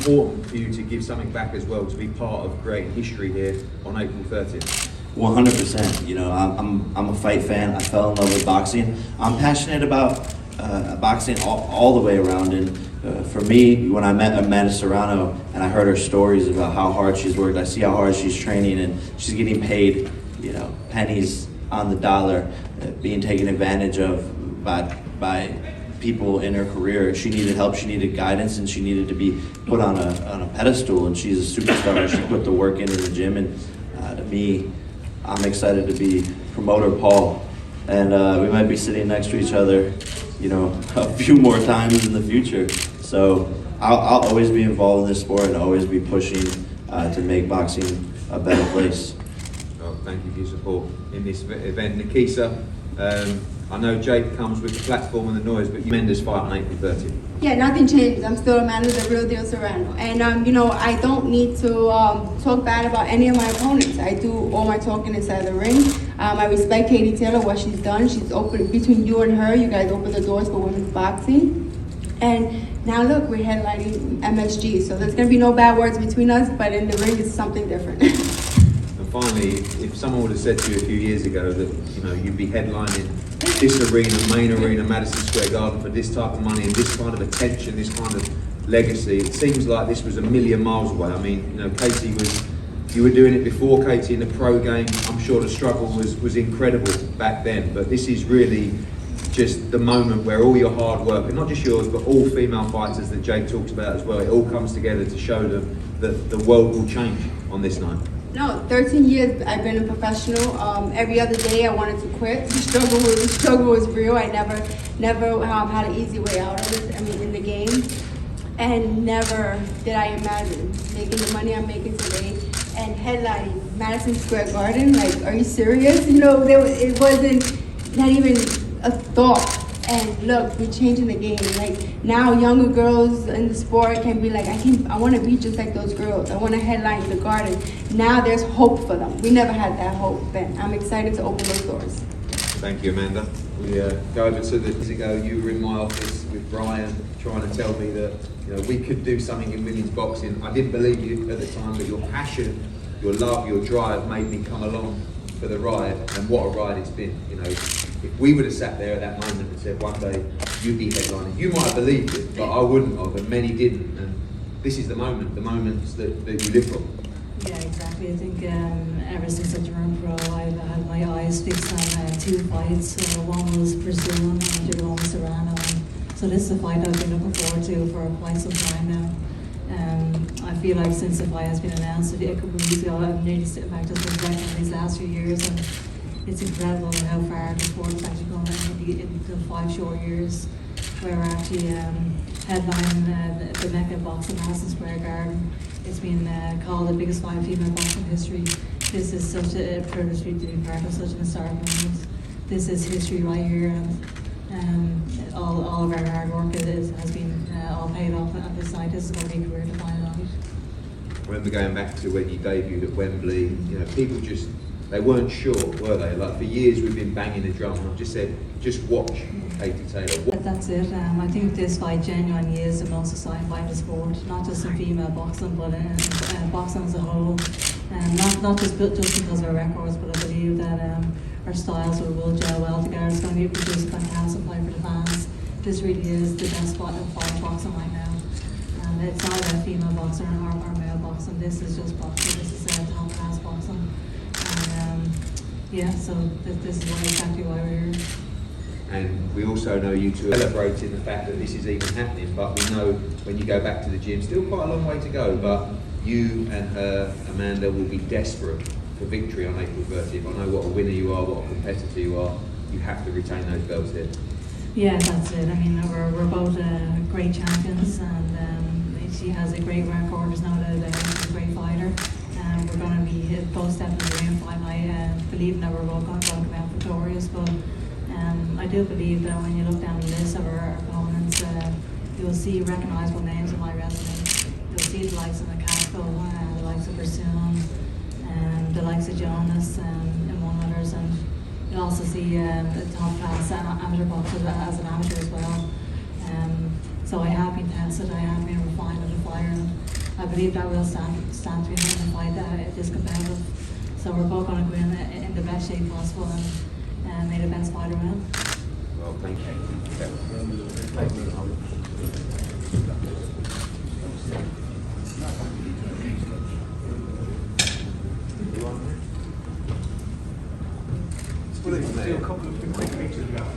important for you to give something back as well, to be part of creating history here on April 30th? 100%. You know, I'm a fight fan. I fell in love with boxing. I'm passionate about boxing all the way around. And for me, when I met Amanda Serrano and I heard her stories about how hard she's worked, I see how hard she's training, and she's getting paid, you know, pennies on the dollar, being taken advantage of by people in her career. She needed help, she needed guidance, and she needed to be put on a pedestal. And she's a superstar. She put the work into the gym, and to me, I'm excited to be promoter Paul, and we might be sitting next to each other, you know, a few more times in the future. So I'll always be involved in this sport and always be pushing to make boxing a better place. Well, thank you for your support in this event. Nikisa, I know Jake comes with the platform and the noise, but you Mendes fight on April 30th. Yeah, nothing changes. I'm still Amanda, the real deal Serrano. And, you know, I don't need to talk bad about any of my opponents. I do all my talking inside the ring. I respect Katie Taylor, what she's done. She's opened, between you and her, you guys opened the doors for women's boxing. And now look, we're headlining MSG. So there's going to be no bad words between us, but in the ring it's something different. And finally, if someone would have said to you a few years ago that, you know, you'd be headlining this arena, main arena, Madison Square Garden, for this type of money and this kind of attention, this kind of legacy, it seems like this was a million miles away. I mean, you know, Katie you were doing it before, Katie, in the pro game. I'm sure the struggle was incredible back then, but this is really just the moment where all your hard work, and not just yours, but all female fighters that Jake talks about as well, it all comes together to show them that the world will change on this night. No, 13 years I've been a professional. Every other day I wanted to quit. The struggle was real. I never had an easy way out of it. I mean, in the game, and never did I imagine making the money I'm making today and headlining Madison Square Garden. Like, are you serious? You know, it wasn't not even a thought. And look, we're changing the game. Like, now younger girls in the sport can be like, I want to be just like those girls. I want to headline the Garden. Now there's hope for them. We never had that hope, and I'm excited to open those doors. Thank you, Amanda. We go over to the years ago. You were in my office with Brian, trying to tell me that, you know, we could do something in women's boxing. I didn't believe you at the time, but your passion, your love, your drive made me come along for the ride, and what a ride it's been. You know, if we would have sat there at that moment and said one day you'd be headlining, you might have believed it, but I wouldn't have, and many didn't. And this is the moments that you live from. Yeah, exactly. I think ever since I turned pro, I've had my eyes fixed on two fights. One was Brazil and the other one was Serrano. So this is a fight I've been looking forward to for quite some time now. I feel like since the fight has been announced a couple of weeks ago, I've nearly sitting back just reflecting on these last few years, and it's incredible how far the sport has actually gone in the 5 short years, where we're actually headlining the Mecca boxing Madison Square Garden. It's been called the biggest fight in female boxing history. This is such a privilege to be part of such an historic moment. This is history right here, and all of our hard work has been all paid off at this night. This is going to be a career defining night. I remember going back to when you debuted at Wembley, you know, people they weren't sure, were they? Like, for years we've been banging the drum, and I've just said, just watch Katie Taylor. But that's it. I think this fight genuinely is the most exciting fight in the sport, not just in female boxing, but in boxing as a whole. Not just because of our records, but I believe that our styles will gel well together. It's going to be produced a fantastic fight for the fans. This really is the best fight in boxing right now. And it's not about female boxing or male boxing. This is just boxing. This is top class boxing. And yeah, so this is exactly why we're here. And we also know you two are celebrating the fact that this is even happening, but we know when you go back to the gym, still quite a long way to go, but you and her, Amanda, will be desperate for victory on April 30th. I know what a winner you are, what a competitor you are. You have to retain those belts here. Yeah, that's it. I mean, we're both great champions, and she has a great record. There's no doubt that she's a great fighter. We're going to be both stepping in the ring fight. I believe that we're both going to come out victorious, but I do believe that when you look down the list of our opponents, you'll see recognisable names in my resume. You'll see the likes of McCaskill, the likes of Serrano, and the likes of Jonas, and among others. And you'll also see the top class amateur boxers as an amateur as well. So I have been tested, I have been refined as a fighter. I believe that we'll stand to him and fight it is competitive. So we're both going to go in the best shape possible and make the best fight around. Well, thank you. Do a couple of quick pictures about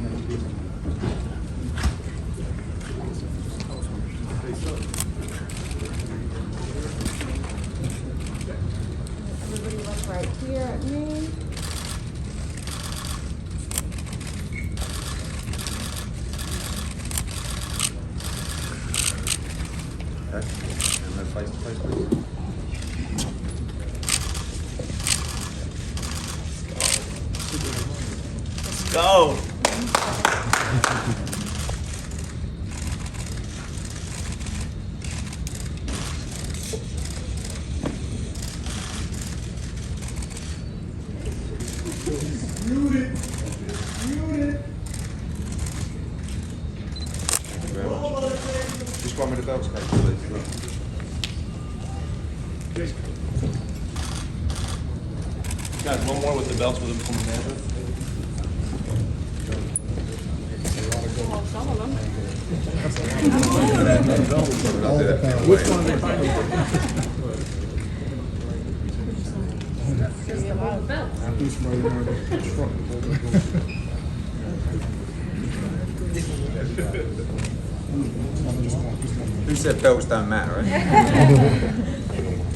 Everybody look right here at me. Okay. And no face to face, please. Go! Very much. Just one with the belts, please. Guys, one more with the belts with them from the manager. Which one? Who said belts don't matter, right?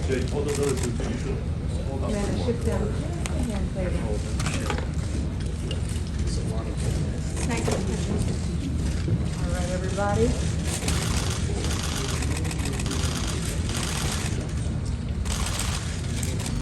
Jay, hold those other two too. You should hold up. All right, everybody.